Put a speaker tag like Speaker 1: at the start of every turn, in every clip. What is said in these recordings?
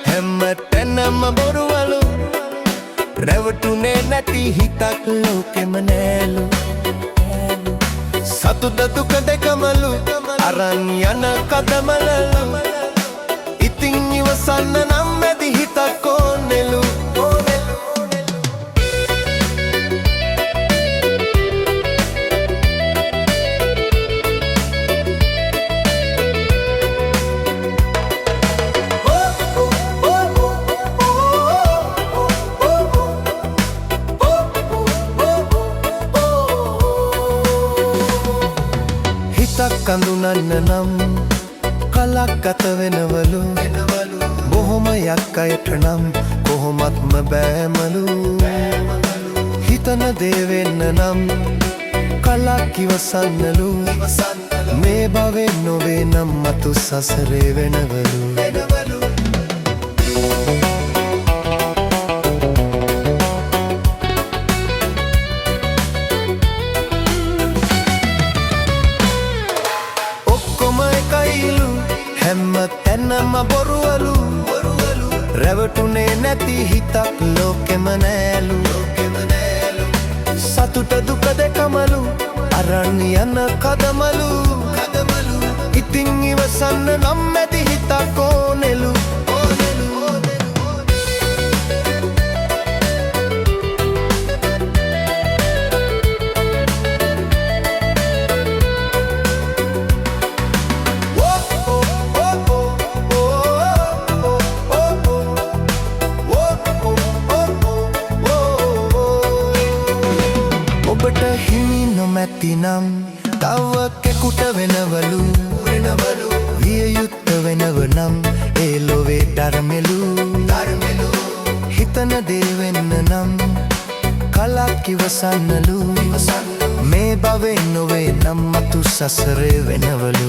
Speaker 1: හැමතැනම බොරුවලු රැවටුනේ නැති හිතක් ලෝකෙම නෑලු සතුට දුක දෙකමලු අරන් යන කදමලලු ඉතින් ඉවසන්න නම් මැදි හිතක් ඕනෙලු කඳුනන්න නම් කලක් ගත වෙනවලු බොහොමයක් අයට නම් කොහොමත්ම බෑමලු හිතන දේ වෙන්න නම් කලක් ඉවසන්නලු මේ භවෙන් නොවේ නම් මතු සසරේ වෙනවලු හැමතැනම බොරුවලු රැවටුනේ නැති හිතක් ලෝකෙම නෑලු සතුට දුක දෙකමලු අරන් යන කදමලු ඉතින් ඉවසන්න නම් මැදි හිතක් ඕනෙලු ඔබට හිමි නොමැතිනම් තව කෙකුට වෙනවලු විය යුත්ත වෙනව නම් ඒ ලොවේ ධර්මෙලු හිතන දේ වෙන්න නම් කලක් ඉවසන්නලු මේ භවෙන් නොවේ නම් මතු සසරේ වෙනවලු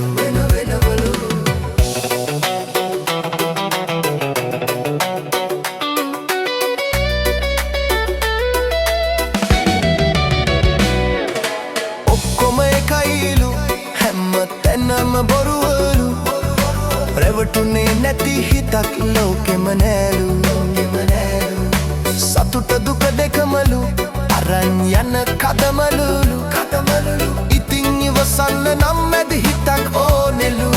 Speaker 1: හැමතැනම බොරුවලු රැවටුනේ නැති හිතක් ලෝකෙම නෑලු සතුට දුක දෙකමලු අරන් යන කදමලු ඉතින් ඉවසන්න නම් මැදි හිතක් ඕනෙලු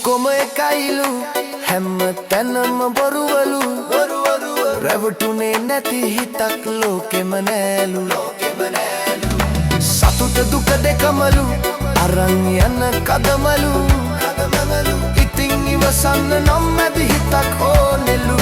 Speaker 1: කොම එකයිලු හැමතැනම බොරුවලු රැවටුනේ නැති හිතක් ලෝකෙම නෑලු සතුට දුක දෙකමලු අරන් යන කදමලු ඉතින් ඉවසන්න නම් මැදි හිතක් ඕනෙලු